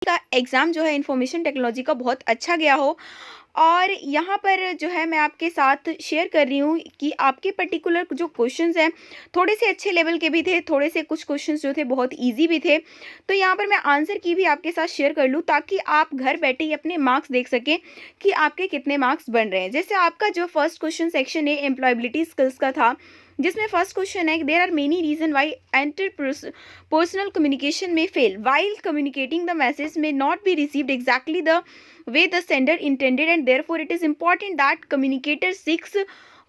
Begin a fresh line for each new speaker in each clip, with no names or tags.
आपका एग्ज़ाम जो है इन्फॉर्मेशन टेक्नोलॉजी का बहुत अच्छा गया हो। और यहाँ पर जो है मैं आपके साथ शेयर कर रही हूँ कि आपके पर्टिकुलर जो क्वेश्चंस हैं थोड़े से अच्छे लेवल के भी थे, थोड़े से कुछ क्वेश्चंस जो थे बहुत इजी भी थे। तो यहाँ पर मैं आंसर की भी आपके साथ शेयर कर लूँ ताकि आप घर बैठे ही अपने मार्क्स देख सकें कि आपके कितने मार्क्स बन रहे हैं। जैसे आपका जो फर्स्ट क्वेश्चन सेक्शन है एम्प्लॉयबिलिटी स्किल्स का था, जिसमें फर्स्ट क्वेश्चन है there are many reason why interpersonal communication may fail while communicating the message may not be received exactly the way the sender intended, and therefore it is important that communicator seeks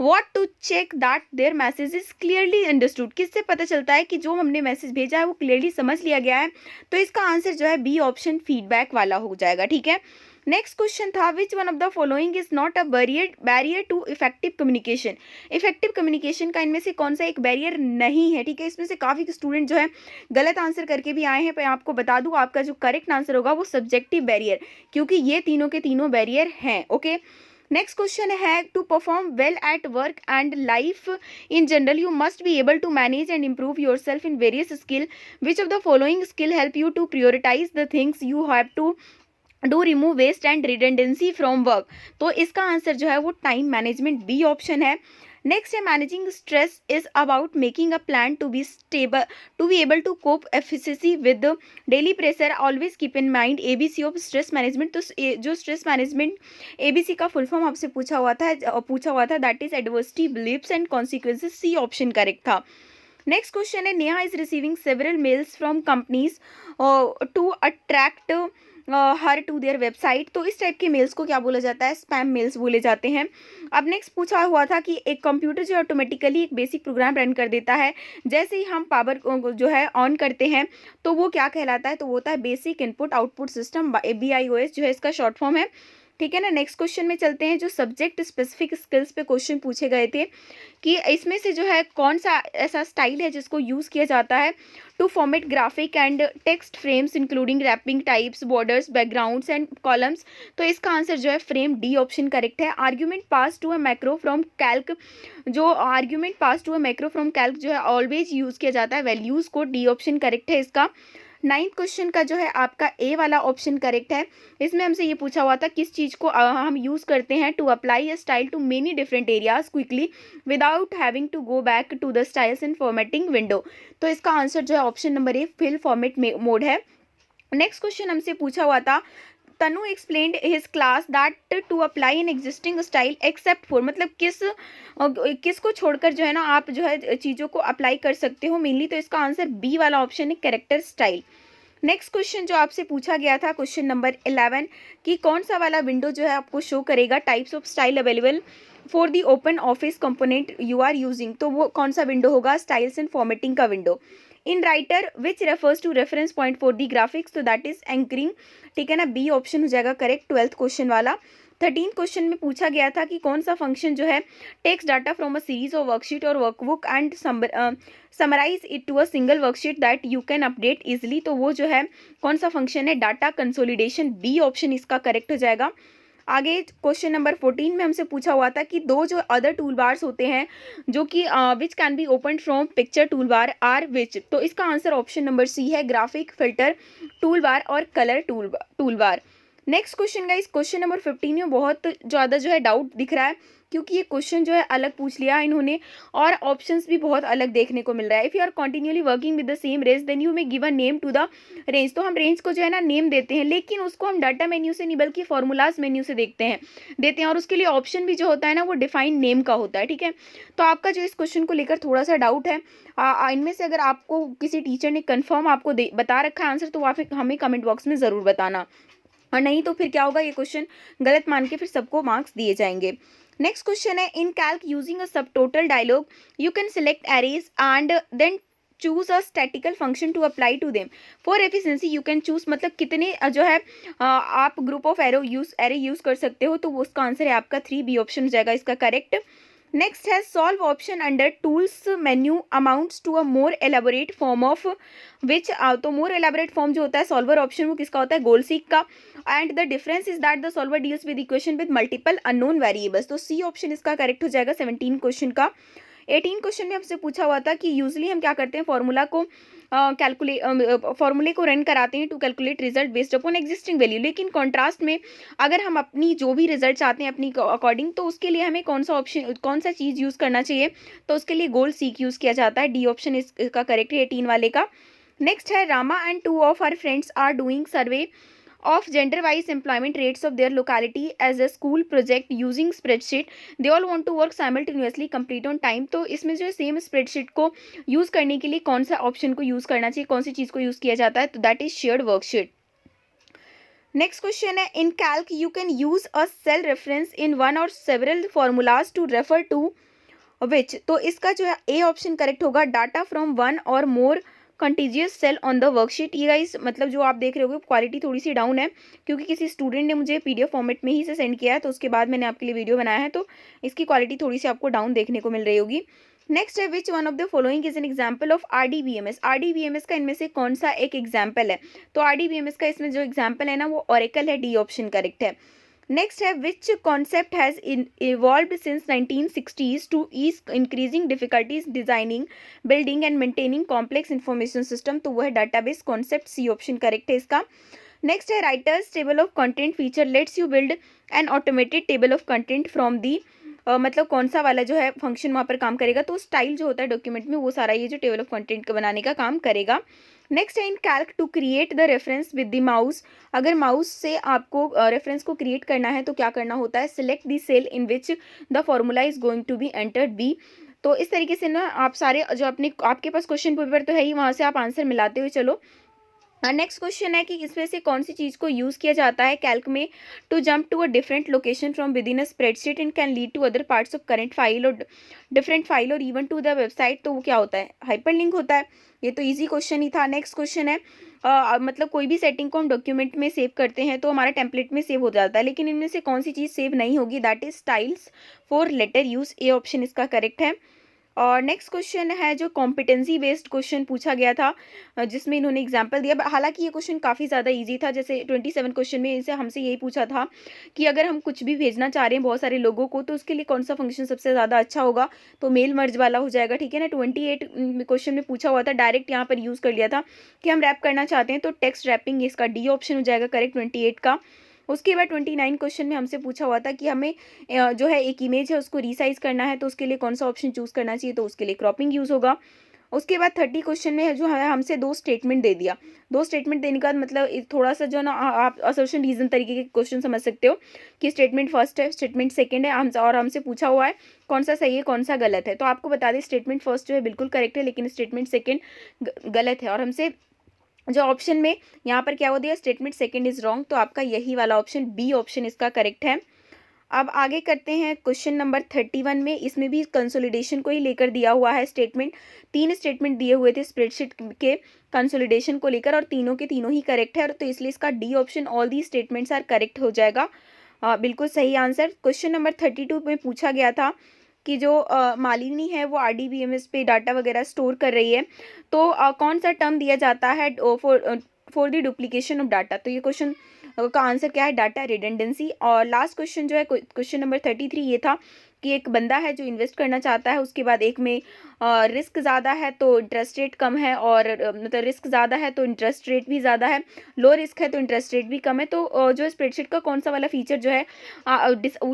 what to check that their message is clearly understood। किससे पता चलता है कि जो हमने message भेजा है वो क्लियरली समझ लिया गया है। तो इसका आंसर जो है बी ऑप्शन फीडबैक वाला हो जाएगा। ठीक है, नेक्स्ट क्वेश्चन था which one of the following is not a barrier to effective communication. Effective communication का इनमें से कौन सा एक बैरियर नहीं है। ठीक है, इसमें से काफ़ी स्टूडेंट जो है गलत आंसर करके भी आए हैं, पर आपको बता दूं आपका जो करेक्ट आंसर होगा वो सब्जेक्टिव बैरियर, क्योंकि ये तीनों के तीनों बैरियर हैं। ओके, नेक्स्ट क्वेश्चन है to perform well at work and life in general you must be able to manage and improve your self in various skill which of the following skill help you to prioritize the things you have to do remove waste and redundancy from work. तो इसका answer जो है वो time management B option है। Next है managing stress is about making a plan to be stable to be able to cope efficiency with daily pressure always keep in mind ABC of stress management. तो जो stress management ABC का full form आपसे पूछा हुआ था that is adversity beliefs and consequences, C option correct था। Next question है Neha is receiving several mails from companies to attract her to their website. तो इस टाइप के मेल्स को क्या बोला जाता है, स्पैम मेल्स बोले जाते हैं। अब नेक्स्ट पूछा हुआ था कि एक कंप्यूटर जो ऑटोमेटिकली एक बेसिक प्रोग्राम रन कर देता है जैसे ही हम पावर जो है ऑन करते हैं, तो वो क्या कहलाता है, तो वो होता है basic input output system, BIOS जो है इसका शॉर्ट फॉर्म है। ठीक है ना, नेक्स्ट क्वेश्चन में चलते हैं। जो सब्जेक्ट स्पेसिफिक स्किल्स पे क्वेश्चन पूछे गए थे कि इसमें से जो है कौन सा ऐसा स्टाइल है जिसको यूज़ किया जाता है to format graphic and text frames including wrapping types borders backgrounds and columns. तो इसका आंसर जो है फ्रेम डी ऑप्शन करेक्ट है। Argument pass to a macro from Calc, जो argument pass to a macro from Calc जो है always use किया जाता है वैल्यूज़ को, डी ऑप्शन करेक्ट है इसका। नाइन्थ क्वेश्चन का जो है आपका ए वाला ऑप्शन करेक्ट है। इसमें हमसे ये पूछा हुआ था किस चीज़ को हम यूज़ करते हैं to apply a style to many different areas quickly without having to go back to the styles in formatting window. तो इसका आंसर जो है option number A fill format mode है। नेक्स्ट क्वेश्चन हमसे पूछा हुआ था Tanu explained his class that to apply an existing style except for, मतलब किसको छोड़कर जो है ना आप जो है चीज़ों को अप्लाई कर सकते हो मेनली। तो इसका आंसर बी वाला ऑप्शन है कैरेक्टर स्टाइल। नेक्स्ट क्वेश्चन जो आपसे पूछा गया था क्वेश्चन नंबर 11 कि कौन सा वाला विंडो जो है आपको शो करेगा types of style available for the open office component you are using. तो वो कौन सा विंडो होगा, स्टाइल्स एंड फॉर्मेटिंग का window. In Writer which refers to reference point for the graphics, तो दैट इज एंकरिंग। ठीक है ना, बी ऑप्शन हो जाएगा करेक्ट 12th क्वेश्चन वाला। 13 क्वेश्चन में पूछा गया था कि कौन सा फंक्शन जो है takes data from a series of worksheet or workbook and summarise it to a single worksheet that you can update easily. तो वो जो है कौन सा फंक्शन है, डाटा कंसोलिडेशन, बी ऑप्शन इसका करेक्ट हो जाएगा। आगे क्वेश्चन नंबर 14 में हमसे पूछा हुआ था कि दो जो अदर टूल बार्स होते हैं जो कि which can be open from picture tool bar or which. तो इसका आंसर ऑप्शन नंबर सी है ग्राफिक फिल्टर टूल बार और colour tool bar. Next question का इस क्वेश्चन नंबर 15 में बहुत ज़्यादा जो है डाउट दिख रहा है क्योंकि ये क्वेश्चन जो है अलग पूछ लिया इन्होंने और ऑप्शंस भी बहुत अलग देखने को मिल रहा है। If you are continuously working with the same range then you may give a name to the range. तो हम रेंज को जो है ना नेम देते हैं, लेकिन उसको हम डाटा मेन्यू से नहीं बल्कि फॉर्मूलाज मेन्यू से देते हैं और उसके लिए ऑप्शन भी जो होता है ना वो डिफाइन नेम का होता है। ठीक है, तो आपका जो इस क्वेश्चन को लेकर थोड़ा सा डाउट है इनमें से अगर आपको किसी टीचर ने कन्फर्म आपको बता रखा है आंसर तो आप हमें कमेंट बॉक्स में ज़रूर बताना, और नहीं तो फिर क्या होगा, ये क्वेश्चन गलत मान के फिर सबको मार्क्स दिए जाएंगे। नेक्स्ट क्वेश्चन है in Calc using a subtotal dialog you can select arrays and then choose a statistical function to apply to them for efficiency you can choose, मतलब कितने जो है आप ग्रुप ऑफ एरे यूज कर सकते हो। तो उसका आंसर है आपका 3, बी ऑप्शन हो जाएगा इसका करेक्ट। नेक्स्ट है solve option under tools menu amounts to a more elaborate form of which. तो मोर एलेबोरेट फॉर्म जो होता है सॉल्वर ऑप्शन वो किसका होता है, गोल सीक का। And the difference is that the solver deals with equation with multiple unknown variables. तो सी ऑप्शन इसका करेक्ट हो जाएगा 17 क्वेश्चन का। 18 क्वेश्चन में हमसे पूछा हुआ था कि यूजली हम क्या करते हैं फॉर्मूला को फॉर्मूले को रन कराते हैं to calculate result based upon existing value. लेकिन कॉन्ट्रास्ट में अगर हम अपनी जो भी रिजल्ट चाहते हैं अपनी अकॉर्डिंग, तो उसके लिए हमें कौन सा चीज़ यूज़ करना चाहिए, तो उसके लिए गोल सीक यूज़ किया जाता है। डी ऑप्शन इसका करेक्ट है 18 वाले का। नेक्स्ट है Rama and two of our friends are doing survey of gender wise employment rates of their locality as a school project using spreadsheet. They all want to work simultaneously, complete on time. तो इसमें जो है same spreadsheet को use करने के लिए कौन सा ऑप्शन को यूज़ करना चाहिए, कौन सी चीज़ को यूज़ किया जाता है, तो that is shared worksheet. Next question है in Calc you can use a cell reference in one or several formulas to refer to which. तो इसका जो है ए ऑप्शन करेक्ट होगा, data from one or more contiguous cell on the worksheet. ये guys मतलब जो आप देख रहे होगे क्वालिटी थोड़ी सी डाउन है, क्योंकि किसी स्टूडेंट ने मुझे पीडीएफ फॉर्मेट में ही से सेंड किया है, तो उसके बाद मैंने आपके लिए वीडियो बनाया है, तो इसकी क्वालिटी थोड़ी सी आपको डाउन देखने को मिल रही होगी। नेक्स्ट है विच one of the following is an example of RDBMS. RDBMS का इनमें से कौन सा एक एग्जाम्पल है, तो आरडीबीएमएस का इसमें जो एग्जाम्पल है ना वो ऑरेकल है, डी ऑप्शन करेक्ट है। नेक्स्ट है which concept has evolved since 1960s to ease increasing difficulties designing building and maintaining complex information system, तो वो है database concept, C option correct है इसका। नेक्स्ट है Writer's table of content feature lets you build an automated table of content from the, मतलब कौन सा वाला जो है फंक्शन वहाँ पर काम करेगा, तो स्टाइल जो होता है डॉक्यूमेंट में वो सारा ये जो टेबल ऑफ कंटेंट का बनाने का काम करेगा। नेक्स्ट है in Calc to create the reference with the mouse. अगर माउस से आपको रेफरेंस को क्रिएट करना है तो क्या करना होता है, select the cell in which the formula is going to be entered B. तो इस तरीके से ना आप सारे जो अपने आपके पास क्वेश्चन पेपर तो है ही, वहाँ से आप आंसर मिलाते हुए चलो। नेक्स्ट क्वेश्चन है कि इसमें से कौन सी चीज़ को यूज़ किया जाता है कैल्क में to jump to a different location from with in a spreadsheet and can lead to other parts of current file और डिफरेंट फाइल और इवन टू द वेबसाइट, तो वो क्या होता है, हाइपरलिंक होता है। ये तो इजी क्वेश्चन ही था। नेक्स्ट क्वेश्चन है मतलब कोई भी सेटिंग को हम डॉक्यूमेंट में सेव करते हैं तो हमारा टेम्पलेट में सेव हो जाता है, लेकिन इनमें से कौन सी चीज़ सेव नहीं होगी, that is styles for later use, A option इसका करेक्ट है। और नेक्स्ट क्वेश्चन है जो कॉम्पिटेंसी बेस्ड क्वेश्चन पूछा गया था, जिसमें इन्होंने एग्जांपल दिया। हालांकि ये क्वेश्चन काफ़ी ज़्यादा इजी था, जैसे 27 क्वेश्चन में इसे हमसे यही पूछा था कि अगर हम कुछ भी भेजना चाह रहे हैं बहुत सारे लोगों को, तो उसके लिए कौन सा फंक्शन सबसे ज़्यादा अच्छा होगा, तो मेल मर्ज वाला हो जाएगा, ठीक है ना। 28 क्वेश्चन में पूछा हुआ था, डायरेक्ट यहाँ पर यूज़ कर लिया था कि हम रैप करना चाहते हैं, तो टेक्स्ट रैपिंग इसका डी ऑप्शन हो जाएगा करेक्ट 28 का। उसके बाद 29 क्वेश्चन में हमसे पूछा हुआ था कि हमें जो है एक इमेज है उसको रीसाइज करना है, तो उसके लिए कौन सा ऑप्शन चूज़ करना चाहिए, तो उसके लिए क्रॉपिंग यूज़ होगा। उसके बाद 30 क्वेश्चन में जो है हमसे दो स्टेटमेंट दे दिया। दो स्टेटमेंट देने का मतलब थोड़ा सा जो ना आप असर्शन रीजन तरीके के क्वेश्चन समझ सकते हो कि स्टेटमेंट फर्स्ट है, स्टेटमेंट सेकंड है, और हमसे पूछा हुआ है कौन सा सही है कौन सा गलत है। तो आपको बता दें स्टेटमेंट फर्स्ट जो है बिल्कुल करेक्ट है, लेकिन स्टेटमेंट सेकेंड गलत है। और हमसे जो ऑप्शन में यहाँ पर क्या हो दिया, स्टेटमेंट सेकंड इज रॉन्ग, तो आपका यही वाला ऑप्शन बी ऑप्शन इसका करेक्ट है। अब आगे करते हैं क्वेश्चन नंबर 31 में। इसमें भी कंसोलिडेशन को ही लेकर दिया हुआ है स्टेटमेंट। 3 स्टेटमेंट दिए हुए थे स्प्रेडशीट के कंसोलिडेशन को लेकर, और तीनों के तीनों ही करेक्ट है, तो इसलिए इसका D option all the statements are correct हो जाएगा, बिल्कुल सही आंसर। क्वेश्चन नंबर 32 में पूछा गया था कि जो मालिनी है वो आरडीबीएमएस पे डाटा वगैरह स्टोर कर रही है, तो कौन सा टर्म दिया जाता है for the duplication of data, तो ये क्वेश्चन का आंसर क्या है, डाटा रिडंडेंसी। और लास्ट क्वेश्चन जो है क्वेश्चन नंबर 33 ये था कि एक बंदा है जो इन्वेस्ट करना चाहता है, उसके बाद एक में रिस्क ज़्यादा है तो इंटरेस्ट रेट कम है, और मतलब रिस्क ज़्यादा है तो इंटरेस्ट रेट भी ज़्यादा है, लो रिस्क है तो इंटरेस्ट रेट भी कम है, तो जो स्प्रेडशीट का कौन सा वाला फीचर जो है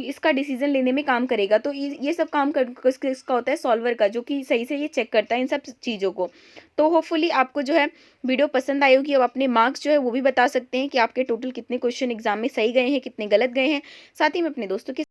इसका डिसीजन लेने में काम करेगा, तो ये सब काम किसका होता है, सॉल्वर का, जो कि सही से ये चेक करता है इन सब चीज़ों को। तो होपफुली आपको जो है वीडियो पसंद आई होगी। अब अपने मार्क्स जो है वो भी बता सकते हैं कि आपके टोटल कितने क्वेश्चन एग्जाम में सही गए हैं, कितने गलत गए हैं, साथ ही में अपने दोस्तों के